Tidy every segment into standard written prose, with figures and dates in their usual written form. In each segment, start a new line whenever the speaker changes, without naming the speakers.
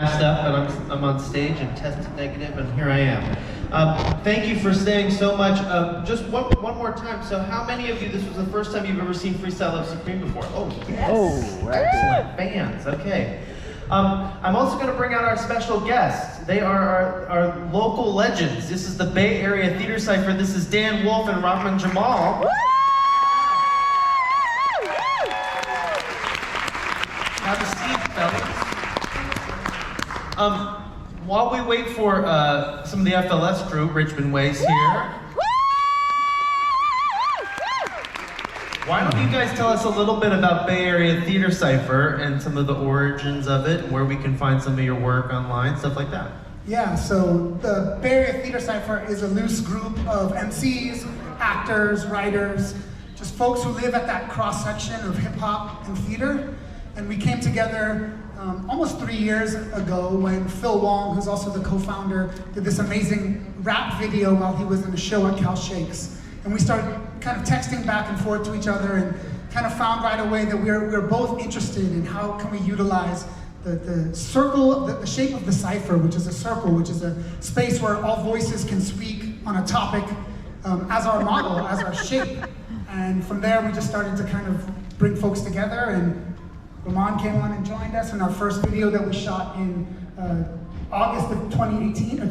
Up, and I'm on stage and tested negative, and here I am. Thank you for staying so much. Just one more time. So, how many of you? This was the first time you've ever seen Freestyle of Supreme before? Oh, yes.
Oh,
excellent fans. Okay. I'm also going to bring out our special guests. They are our local legends. This is the Bay Area Theater Cipher. This is Dan Wolf and Rahman Jamaal. Have a seat, fellas. While we wait for some of the FLS crew, Richmond Way's here. Why don't you guys tell us a little bit about Bay Area Theater Cipher and some of the origins of it, and where we can find some of your work online, stuff like that?
Yeah, so the Bay Area Theater Cipher is a loose group of Emcees, actors, writers, just folks who live at that cross-section of hip-hop and theater. And we came together almost 3 years ago when Phil Wong, who's also the co-founder, did this amazing rap video while he was in a show at Cal Shakes. And we started kind of texting back and forth to each other and kind of found right away that we're both interested in how can we utilize the circle, the shape of the cipher, which is a circle, which is a space where all voices can speak on a topic as our model, as our shape. And from there, we just started to kind of bring folks together, and Rahman came on and joined us in our first video that we shot in August of 2019,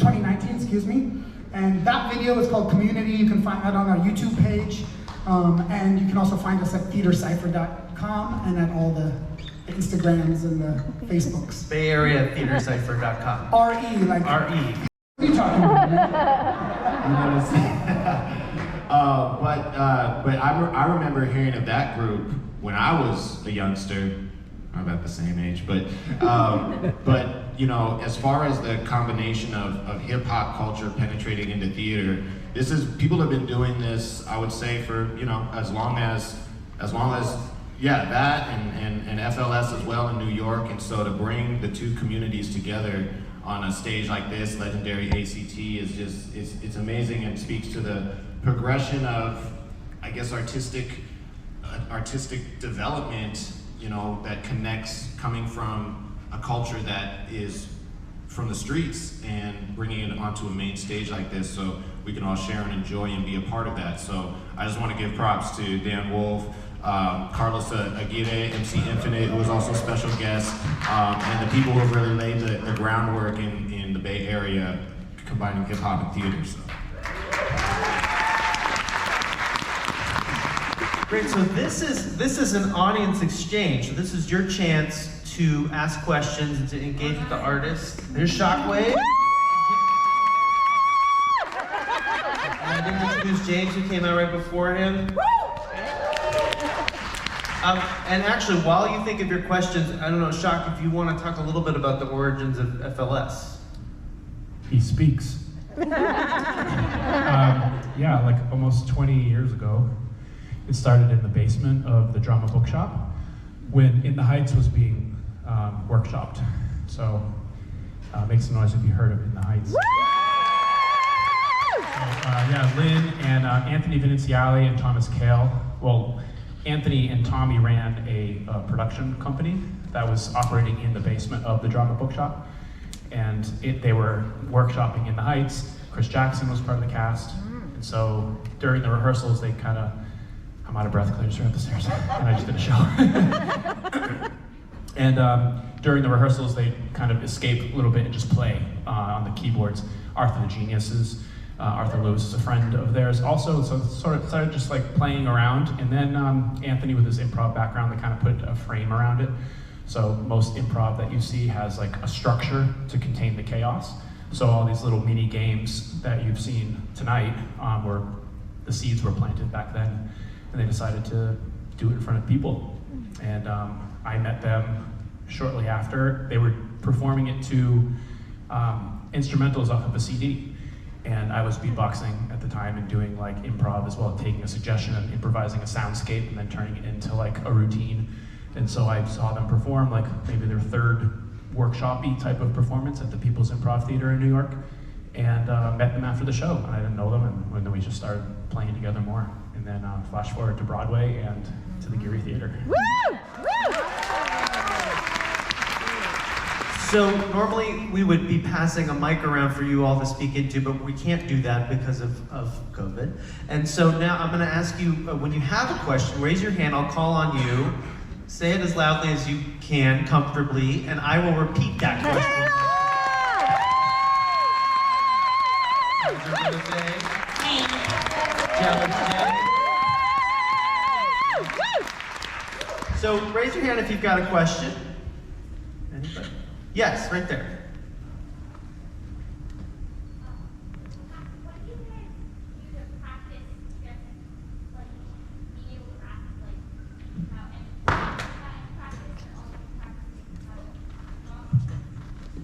excuse me. And that video is called Community. You can find that on our YouTube page. And you can also find us at theatercipher.com and at all the Instagrams and the Facebooks.
BayAreaTheaterCipher.com.
R-E, like...
R-E.
What are you talking about, man?
But I remember hearing of that group when I was a youngster. I'm about the same age, but you know, as far as the combination of hip hop culture penetrating into theater, this is, people have been doing this, I would say, for, you know, as long as yeah, that and FLS as well in New York. And so to bring the two communities together on a stage like this, legendary A.C.T, is just, it's amazing, and speaks to the progression of, I guess, artistic development, you know, that connects, coming from a culture that is from the streets and bringing it onto a main stage like this, so we can all share and enjoy and be a part of that. So I just want to give props to Dan Wolf, Carlos Aguirre, MC Infinite, who was also a special guest, and the people who have really laid the groundwork in the Bay Area, combining hip hop and theater. So.
Great, so this is an audience exchange. So this is your chance to ask questions and to engage with the artists. There's Shockwave. And I didn't introduce James, who came out right before him. And actually, while you think of your questions, I don't know, Shock, if you want to talk a little bit about the origins of FLS.
He speaks. Yeah, like almost 20 years ago, it started in the basement of the drama bookshop when In the Heights was being workshopped. So make some noise if you heard of In the Heights. Yeah, Lynn and Anthony Vinciali and Thomas Kale. Well, Anthony and Tommy ran a production company that was operating in the basement of the drama bookshop. And they were workshopping In the Heights. Chris Jackson was part of the cast. And so during the rehearsals, they kind of, I'm out of breath because I just ran up the stairs and I just did a show. And during the rehearsals, they kind of escape a little bit and just play on the keyboards. Arthur the Geniuses, Arthur Lewis is a friend of theirs also, so sort of started just like playing around. And then Anthony, with his improv background, they kind of put a frame around it. So most improv that you see has like a structure to contain the chaos. So all these little mini games that you've seen tonight were, the seeds were planted back then. And they decided to do it in front of people. And I met them shortly after. They were performing it to instrumentals off of a CD. And I was beatboxing at the time and doing like improv as well, taking a suggestion and improvising a soundscape and then turning it into like a routine. And so I saw them perform like maybe their third workshop-y type of performance at the People's Improv Theater in New York, and met them after the show. And I didn't know them, and then we just started playing together more. And then flash forward to Broadway and to the Geary Theater.
Woo! Woo! So normally we would be passing a mic around for you all to speak into, but we can't do that because of COVID. And so now I'm going to ask you, when you have a question, raise your hand. I'll call on you. Say it as loudly as you can, comfortably, and I will repeat that question. So raise your hand if you've got a question. Anybody? Yes, right there.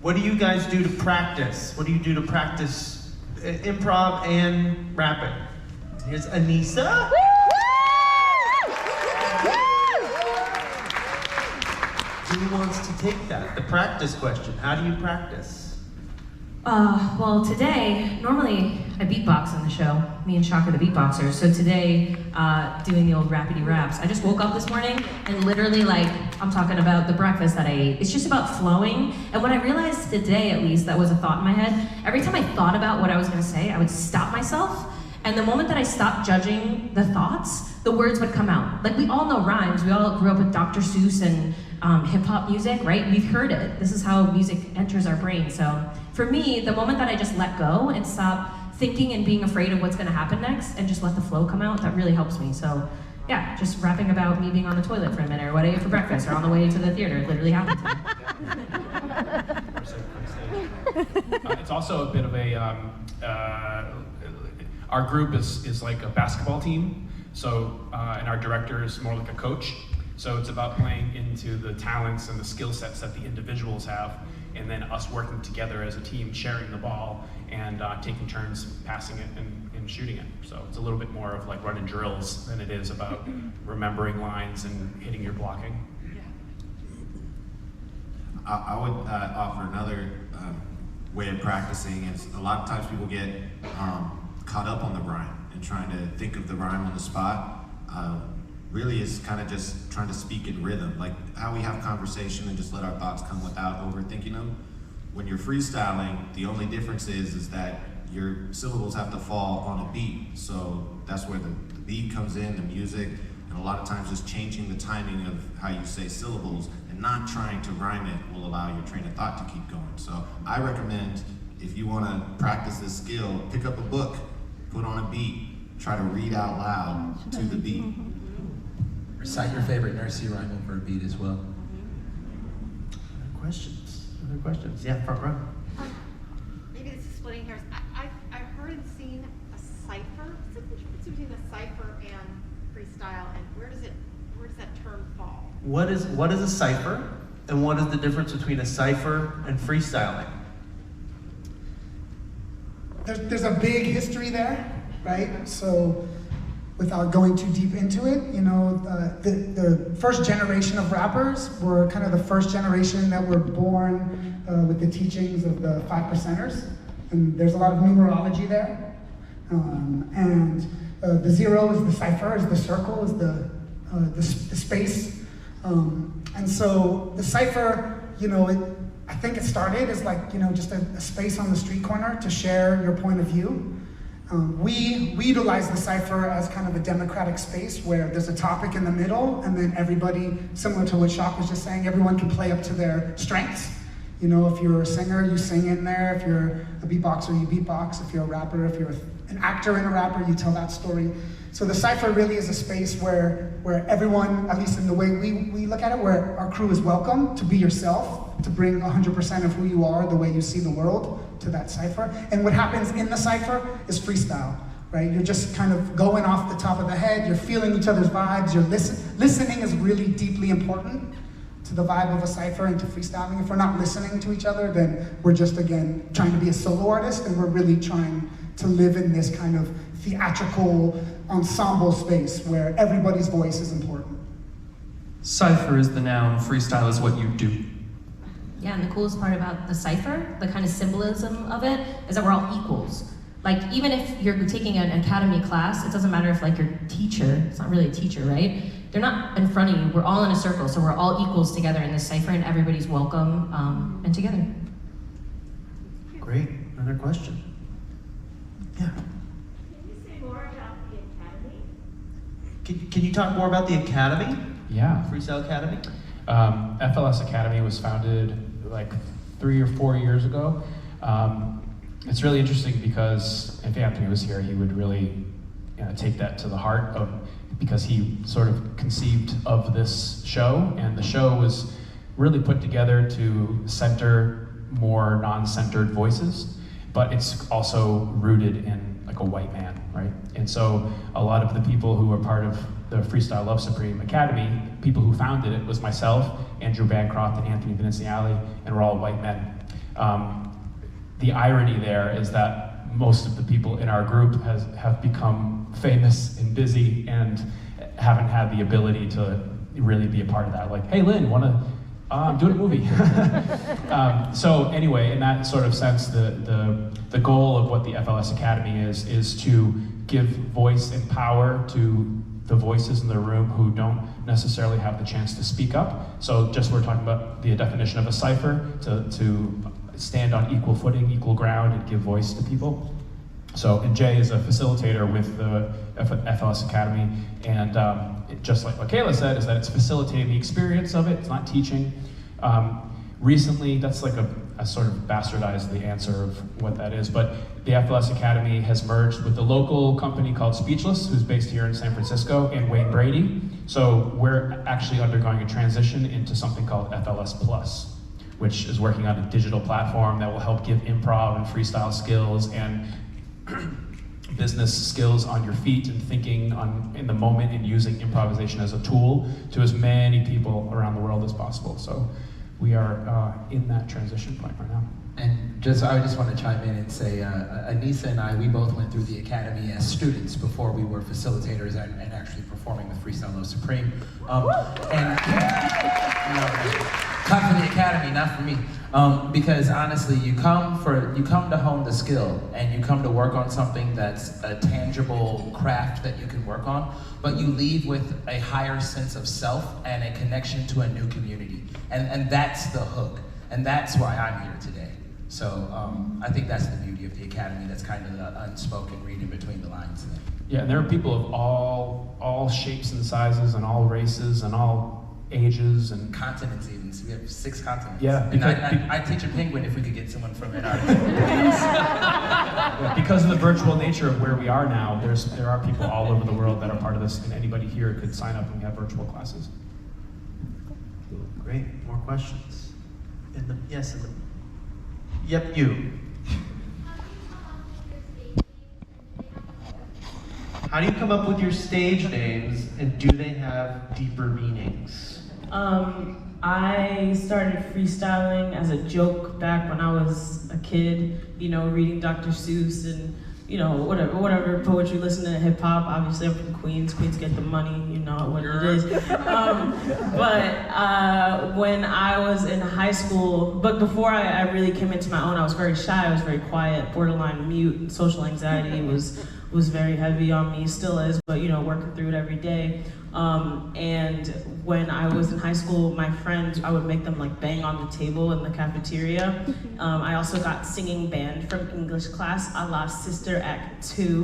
What do you guys do to practice? What do you do to practice improv and rapping? Here's Aneesa. Who wants to take that? The practice question. How do you practice?
Well, today, normally I beatbox on the show. Me and Shock are the beatboxers. So today, doing the old rapidy raps. I just woke up this morning and literally, like, I'm talking about the breakfast that I ate. It's just about flowing. And when I realized today, at least, that was a thought in my head, every time I thought about what I was gonna say, I would stop myself. And the moment that I stopped judging the thoughts, the words would come out. Like, we all know rhymes. We all grew up with Dr. Seuss and hip-hop music, right? We've heard it. This is how music enters our brain. So for me, the moment that I just let go and stop thinking and being afraid of what's gonna happen next and just let the flow come out, that really helps me. So yeah, just rapping about me being on the toilet for a minute or what I ate for breakfast or on the way to the theater. It literally happened to me.
It's also a bit of a, our group is like a basketball team. So, and our director is more like a coach. So it's about playing into the talents and the skill sets that the individuals have, and then us working together as a team, sharing the ball, and taking turns passing it and shooting it. So it's a little bit more of like running drills than it is about remembering lines and hitting your blocking.
I would offer another way of practicing is a lot of times people get caught up on the rhyme and trying to think of the rhyme on the spot. Really is kind of just trying to speak in rhythm, like how we have conversation and just let our thoughts come without overthinking them. When you're freestyling, the only difference is that your syllables have to fall on a beat. So that's where the beat comes in, the music, and a lot of times just changing the timing of how you say syllables and not trying to rhyme it will allow your train of thought to keep going. So I recommend, if you want to practice this skill, pick up a book, put on a beat, try to read out loud to the beat.
Recite your favorite nursery rhyme over a beat as well.
Other questions? Other questions? Yeah, front row.
Maybe this is splitting hairs. I've heard and seen a cipher. What's the difference between a cipher and freestyle, and where does that term fall?
What is a cipher, and what is the difference between a cipher and freestyling?
There's a big history there, right? So without going too deep into it, you know, the first generation of rappers were kind of the first generation that were born with the teachings of the 5%ers. And there's a lot of numerology there. And the zero is the cipher, is the circle, is the space. And so the cipher, you know, I think it started as like, you know, just a space on the street corner to share your point of view. We utilize the cipher as kind of a democratic space where there's a topic in the middle, and then everybody, similar to what Shock was just saying, everyone can play up to their strengths. You know, if you're a singer, you sing in there. If you're a beatboxer, you beatbox. If you're a rapper, if you're an actor and a rapper, you tell that story. So the cipher really is a space where everyone, at least in the way we look at it, where our crew is welcome to be yourself, to bring 100% of who you are, the way you see the world, to that cipher. And what happens in the cipher is freestyle, right? You're just kind of going off the top of the head, you're feeling each other's vibes, you're listening is really deeply important to the vibe of a cipher and to freestyling. If we're not listening to each other, then we're just, again, trying to be a solo artist, and we're really trying to live in this kind of theatrical ensemble space where everybody's voice is important.
Cipher is the noun, freestyle is what you do.
Yeah, and the coolest part about the cipher, the kind of symbolism of it, is that we're all equals. like, even if you're taking an academy class, it doesn't matter if like your teacher, it's not really a teacher, right? They're not in front of you, we're all in a circle, so we're all equals together in this cipher and everybody's welcome and together.
Great, another question. Yeah.
Can you say more about the academy?
Can you talk more about the Academy?
Yeah.
Freestyle Academy?
FLS Academy was founded like 3 or 4 years ago. It's really interesting because if Anthony was here, he would really take that to the heart of, because he sort of conceived of this show, and the show was really put together to center more non-centered voices, but it's also rooted in like a white man, right? And so a lot of the people who were part of the Freestyle Love Supreme Academy, people who founded it was myself, Andrew Bancroft, and Anthony Vinciali, and we're all white men. The irony there is that most of the people in our group have become famous and busy and haven't had the ability to really be a part of that. Like, hey Lynn, I'm doing a movie. So anyway, in that sort of sense, the goal of what the FLS Academy is to give voice and power to the voices in the room who don't necessarily have the chance to speak up. So just we're talking about the definition of a cipher, to stand on equal footing, equal ground, and give voice to people. So, and Jay is a facilitator with the FLS Academy, and just like what Kaila said, is that it's facilitating the experience of it, it's not teaching. Recently, that's like I sort of bastardized the answer of what that is, but the FLS Academy has merged with the local company called Speechless, who's based here in San Francisco, and Wayne Brady. So we're actually undergoing a transition into something called FLS Plus, which is working on a digital platform that will help give improv and freestyle skills and business skills on your feet and thinking in the moment and using improvisation as a tool to as many people around the world as possible. So we are in that transition point right now.
And I just want to chime in and say, Aneesa and I, we both went through the academy as students before we were facilitators and actually performing with Freestyle Love Supreme. Clap for the academy, not for me. Because honestly, you come to hone the skill, and you come to work on something that's a tangible craft that you can work on, but you leave with a higher sense of self and a connection to a new community. And that's the hook. And that's why I'm here today. So I think that's the beauty of the academy. That's kind of the unspoken reading between the lines.
Yeah, and there are people of all shapes and sizes and all races and all ages and
continents even. So we have 6 continents.
Yeah,
and I'd teach a penguin if we could get someone from Antarctica.
Because of the virtual nature of where we are now, there are people all over the world that are part of this, and anybody here could sign up and we have virtual classes.
Great, more questions? Yep, you. How do you come up with your stage names, and do they have deeper meanings?
I started freestyling as a joke back when I was a kid, reading Dr. Seuss and, whatever poetry, listening to hip hop. Obviously, I'm from Queens. Queens get the money, you know what it is. But when I was in high school, but before I really came into my own, I was very shy, I was very quiet, borderline mute, social anxiety was very heavy on me, still is, but working through it every day. And when I was in high school, my friends, I would make them like bang on the table in the cafeteria. I also got singing band from English class, a la Sister Act 2.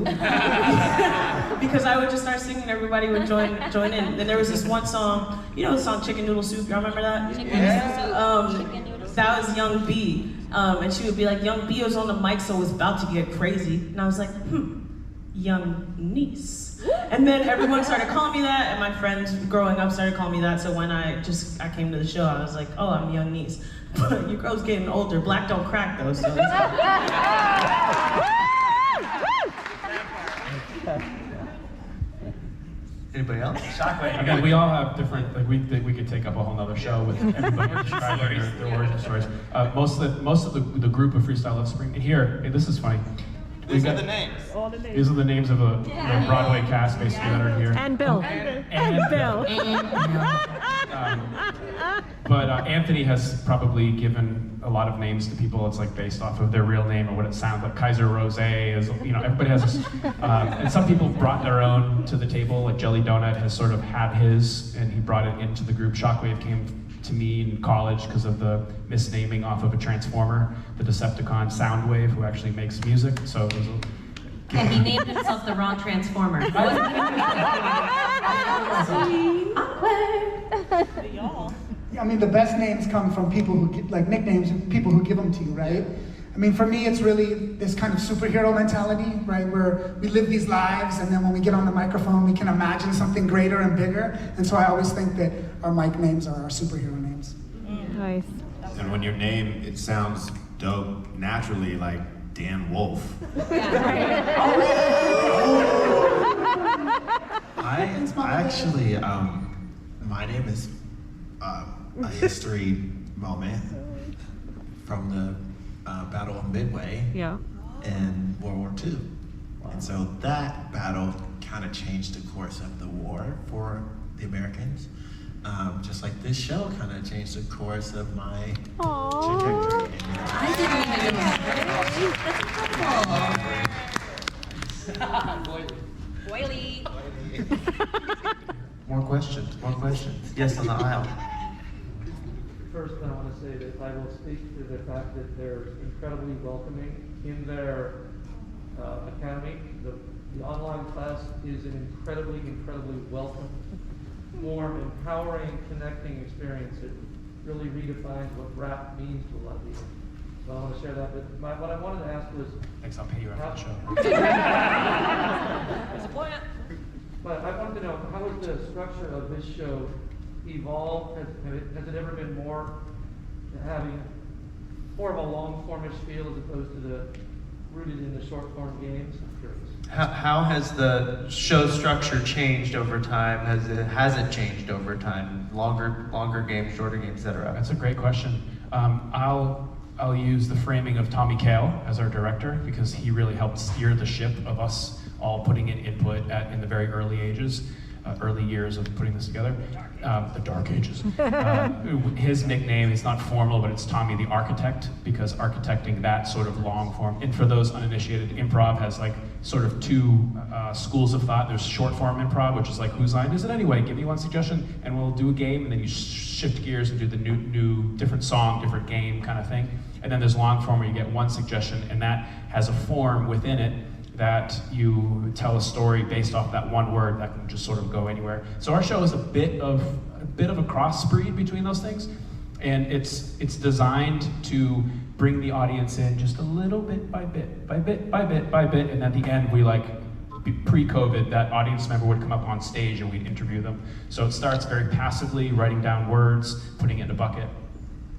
Because I would just start singing and everybody would join in. And there was this one song, the song Chicken Noodle Soup, y'all remember that? That was Young B. And she would be like, Young B was on the mic, so it was about to get crazy. And I was like, Young Nees. And then everyone started calling me that, and my friends growing up started calling me that, so when I came to the show, I was like, oh, I'm Young Nees. But your girl's getting older. Black don't crack, though, so
Anybody else?
Shockwave. Again, we all have different, we could take up a whole nother show with everybody describing their origin stories. Most of the group of Freestyle Love Supreme, and here, this is funny,
These are the names.
All the names.
These are the names of the Broadway cast basically that are here.
And Bill. And Bill.
But Anthony has probably given a lot of names to people. It's like based off of their real name or what it sounds like. Kaiser, Rözé is, everybody has this. And some people brought their own to the table. Like Jelly Donut has sort of had his, and he brought it into the group. Shockwave came to me in college because of the misnaming off of a Transformer, the Decepticon Soundwave, who actually makes music. So it was
Yeah, he named himself the wrong Transformer. It wasn't
Yeah, I mean, the best names come from people who get, like nicknames, people who give them to you, right? I mean, for me, it's really this kind of superhero mentality, right? Where we live these lives, and then when we get on the microphone, we can imagine something greater and bigger. And so I always think that our mic names are our superhero names.
Nice.
And when your name, it sounds dope naturally, like Dan Wolf.
I actually, my name is a history moment from the Battle of Midway in World War II. And so that battle kind of changed the course of the war for the Americans. Just like this show kind of changed the course of my trajectory.
I didn't even know that. Boily.
More questions. Yes, on the aisle.
First, I want to say that I will speak to the fact that they're incredibly welcoming in their academy. The online class is an incredibly welcome, warm, empowering, connecting experience. It really redefines what rap means to a lot of people. So I want to share that. But what I wanted to ask was...
Thanks, I'll pay you after the show.
But I wanted to know, how has the structure of this show evolved? Has it ever been more having more of a long-formish feel as opposed to the rooted in the short-form games? I'm curious.
How has the show structure changed over time? Has it changed over time? Longer games, shorter games, etc.
That's a great question. I'll use the framing of Tommy Kaila as our director because he really helped steer the ship of us all putting in input in the very early years of putting this together. The dark ages. His nickname is not formal, but it's Tommy the Architect, because architecting that sort of long form. And for those uninitiated, improv has like sort of two schools of thought. There's short form improv, which is like, whose line is it anyway? Give me one suggestion and we'll do a game, and then you shift gears and do the new different song, different game kind of thing. And then there's long form where you get one suggestion, and that has a form within it that you tell a story based off that one word that can just sort of go anywhere. So our show is a bit of a crossbreed between those things, and it's designed to bring the audience in just a little bit by bit, and at the end we pre-COVID, that audience member would come up on stage and we'd interview them. So it starts very passively, writing down words, putting it in a bucket,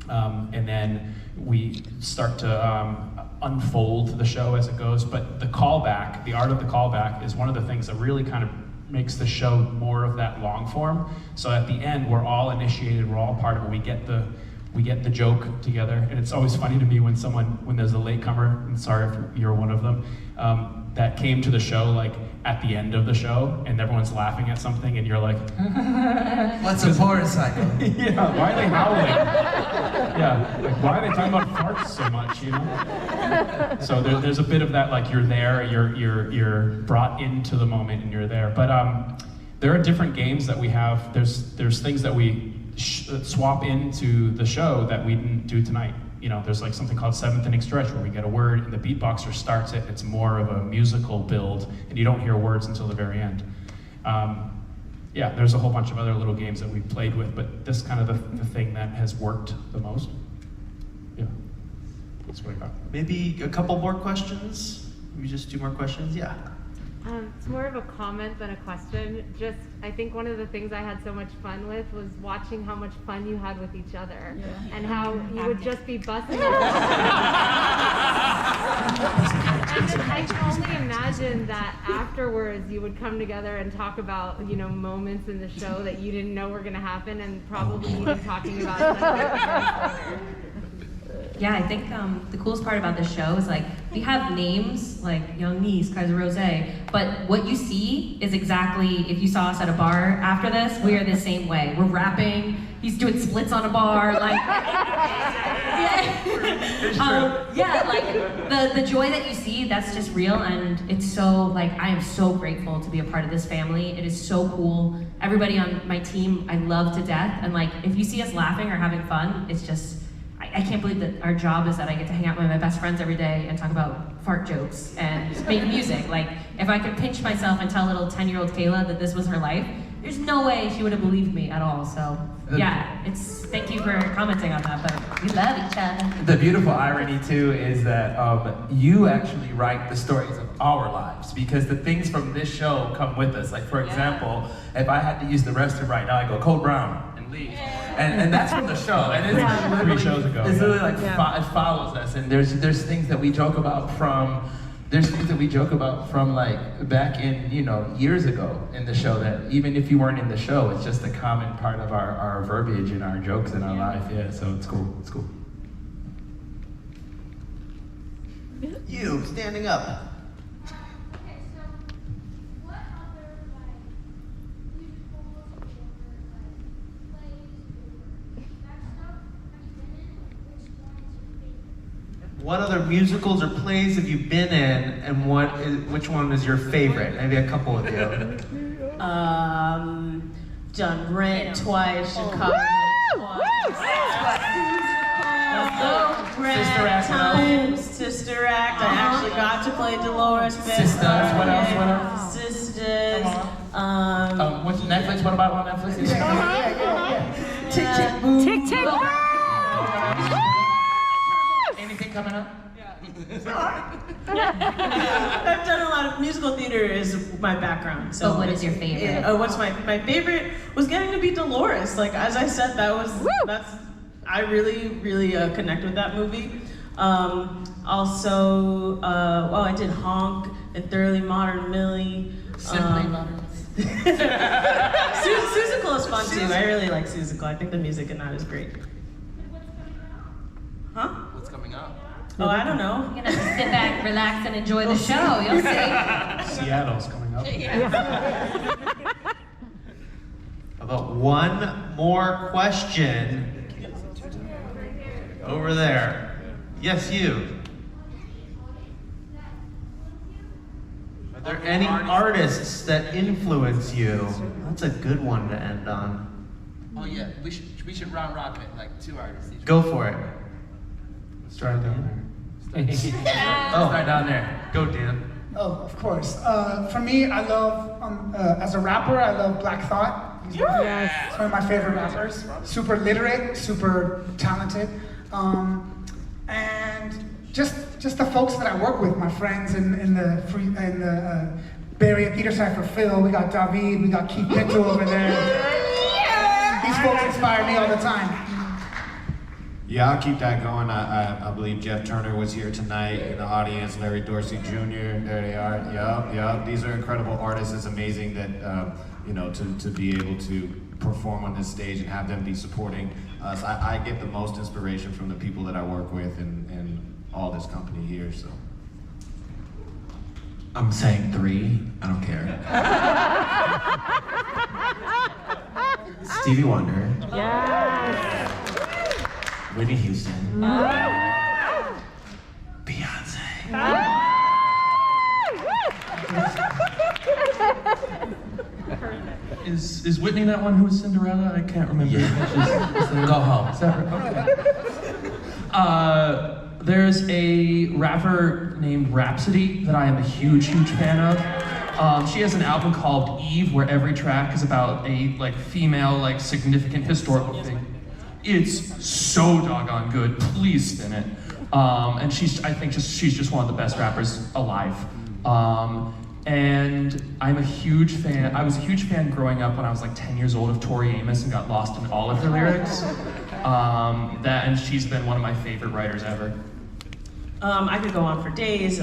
and then we start to unfold the show as it goes. But the callback, the art of the callback, is one of the things that really kind of makes the show more of that long form. So at the end, we're all initiated, we're all part of it. We get the joke together, and it's always funny to me when there's a latecomer, and sorry if you're one of them, that came to the show like at the end of the show, and everyone's laughing at something, and you're like,
what's a porn cycle?
Yeah, why are they howling? Yeah, like why are they talking about farts so much, you know? So there's a bit of that, like you're there, you're brought into the moment, and you're there. But there are different games that we have. There's things that we swap into the show that we didn't do tonight. You know, there's like something called 7th inning stretch where we get a word and the beatboxer starts it. It's more of a musical build, and you don't hear words until the very end. Yeah, there's a whole bunch of other little games that we've played with, but this is kind of the thing that has worked the most. Yeah, that's what I got.
Maybe a couple more questions? Maybe just 2 more questions? Yeah.
It's more of a comment than a question. Just, I think one of the things I had so much fun with was watching how much fun you had with each other, and how you would just be busting it. And then I can only imagine that afterwards you would come together and talk about, moments in the show that you didn't know were going to happen, and probably even talking about something.
Yeah, I think the coolest part about this show is like we have names like Nees, Kaiser, Rözé, but what you see is exactly if you saw us at a bar after this, we are the same way. We're rapping. He's doing splits on a bar, like the joy that you see, that's just real, and it's so like I am so grateful to be a part of this family. It is so cool. Everybody on my team I love to death, and like if you see us laughing or having fun, it's just I can't believe that our job is that I get to hang out with my best friends every day and talk about fart jokes and make music. Like, if I could pinch myself and tell little 10-year-old Kaila that this was her life, there's no way she would have believed me at all. So, yeah, thank you for commenting on that, but we love each other.
The beautiful irony, too, is that you actually write the stories of our lives, because the things from this show come with us. Like, for example, if I had to use the restroom right now, I go, Code Brown. Leave. And that's from the show. And it's literally,
3 shows ago.
It's literally like it follows us. And there's things that we joke about from like back in years ago in the show that even if you weren't in the show, it's just a common part of our verbiage and our jokes in our life. Yeah, so it's cool. It's cool.
You standing up. What other musicals or plays have you been in, and which one is your favorite? Maybe a couple of you.
Done Rent twice, Chicago twice.
Sister Act.
Sister Act. I actually got to play Dolores.
Sisters. What else?
Sisters.
What's Netflix? What about on Netflix?
Tick Tick Boom.
Tick Tick Boom.
Anything coming up?
I've done a lot of musical theater is my background. So
but what is your favorite?
What's my favorite was getting to be Dolores. Like as I said, I really connect with that movie. Also, I did Honk and Thoroughly Modern Millie.
Simply Modern.
Susical is fun too. I really like Susical. I think the music in that is great. Huh?
What's coming up?
Oh, I don't know.
You're gonna have to sit back, relax, and enjoy the show. You'll see.
Seattle's coming up.
How about one more question? Over there. Yes, you. Are there any artists that influence you? That's a good one to end on.
Oh yeah, we should round robin it like 2 artists each.
Go for it.
Start down there.
Start down there.
Go, Dan.
Oh, of course. For me, I love, as a rapper, I love Black Thought. He's one of my favorite rappers. Super literate, super talented. And just the folks that I work with, my friends in the Bay Area Theater Cipher, Phil, we got David, we got Keith Pinto over there. These folks inspire me all the time.
Yeah, I'll keep that going. I believe Jeff Turner was here tonight in the audience, Larry Dorsey Jr., there they are. Yup. These are incredible artists. It's amazing that, to be able to perform on this stage and have them be supporting us. I get the most inspiration from the people that I work with and all this company here, so.
I'm saying 3, I don't care. Stevie Wonder.
Yes.
Whitney Houston. Beyonce.
Is Whitney that one who was Cinderella? I can't remember.
Yeah. Go home.
Okay. There's a rapper named Rhapsody that I am a huge fan of. She has an album called Eve, where every track is about a female significant historical thing. It's so doggone good. Please spin it. And she's just one of the best rappers alive. And I'm a huge fan. I was a huge fan growing up when I was 10 years old of Tori Amos and got lost in all of her lyrics. And she's been one of my favorite writers ever.
I could go on for days.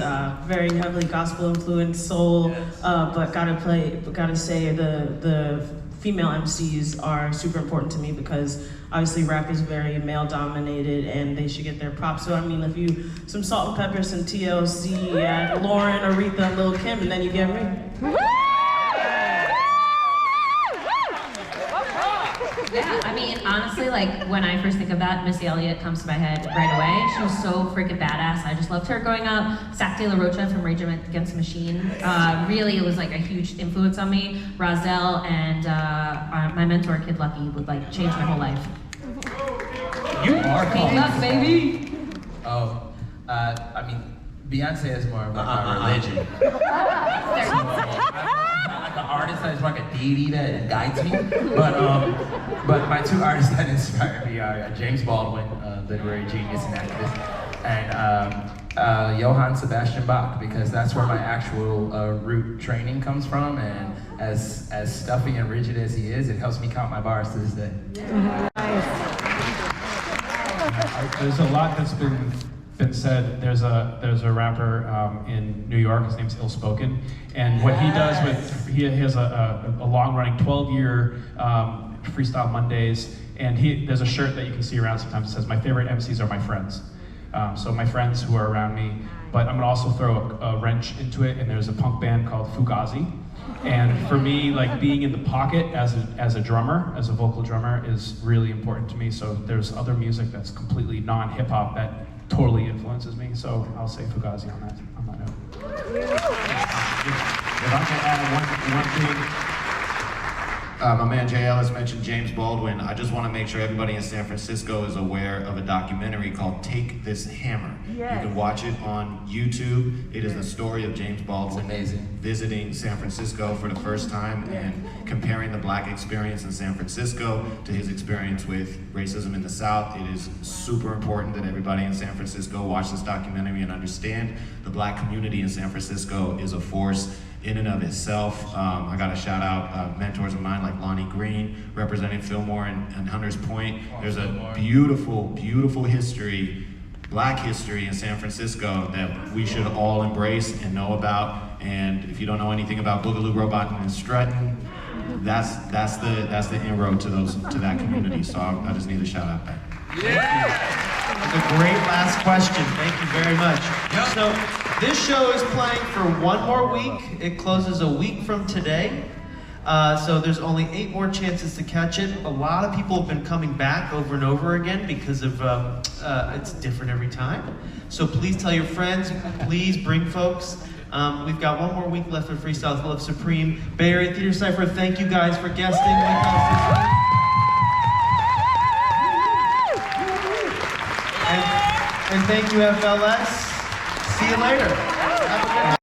Very heavily gospel influenced soul, but gotta say the female MCs are super important to me because obviously rap is very male dominated and they should get their props. So I mean, if you, some Salt and Pepper, some TLC, and Lauren, Aretha, and Lil' Kim, and then you get me.
Yeah, I mean, honestly, like, when I first think of that, Missy Elliott comes to my head right away. She was so freaking badass. I just loved her growing up. A.C.T De La Rocha from Rage Against the Machine. Really, it was like a huge influence on me. Rözé and my mentor, Kid Lucky, would like change my whole life.
You are
Good luck, baby!
Oh, I mean, Beyonce is more of like a religion. Like an artist that is like a deity that guides me. But my two artists that inspire me are James Baldwin, literary genius and activist, and Johann Sebastian Bach, because that's where my actual root training comes from. And as stuffy and rigid as he is, it helps me count my bars to this day.
There's a lot that's been said. There's a rapper in New York. His name's Ill Spoken, and what he does with he has a long-running 12-year Freestyle Mondays, and there's a shirt that you can see around sometimes. It says, "My favorite MCs are my friends." So my friends who are around me, but I'm gonna also throw a wrench into it. And there's a punk band called Fugazi, and for me, like being in the pocket as a drummer, as a vocal drummer, is really important to me. So there's other music that's completely non-hip hop that totally influences me, so I'll say Fugazi on that note.
If I can add one thing, my man Jay Ellis mentioned James Baldwin. I just want to make sure everybody in San Francisco is aware of a documentary called Take This Hammer.
Yes.
You can watch it on YouTube. It is the story of James Baldwin visiting San Francisco for the first time and comparing the black experience in San Francisco to his experience with racism in the South. It is super important that everybody in San Francisco watch this documentary and understand the black community in San Francisco is a force in and of itself. I got to shout out mentors of mine like Lonnie Green, representing Fillmore and Hunters Point. There's a beautiful, beautiful history, black history in San Francisco that we should all embrace and know about. And if you don't know anything about Boogaloo Robot and Strutting, that's the inroad to that community. So I just need to shout out that.
That's a great last question. Thank you very much. So this show is playing for one more week. It closes a week from today. So there's only 8 more chances to catch it. A lot of people have been coming back over and over again because of it's different every time. So please tell your friends. Please bring folks. We've got one more week left of Freestyle Love Supreme. Bay Area Theater Cipher, thank you guys for guesting with us this week. And thank you, FLS. See you later. Have a good night.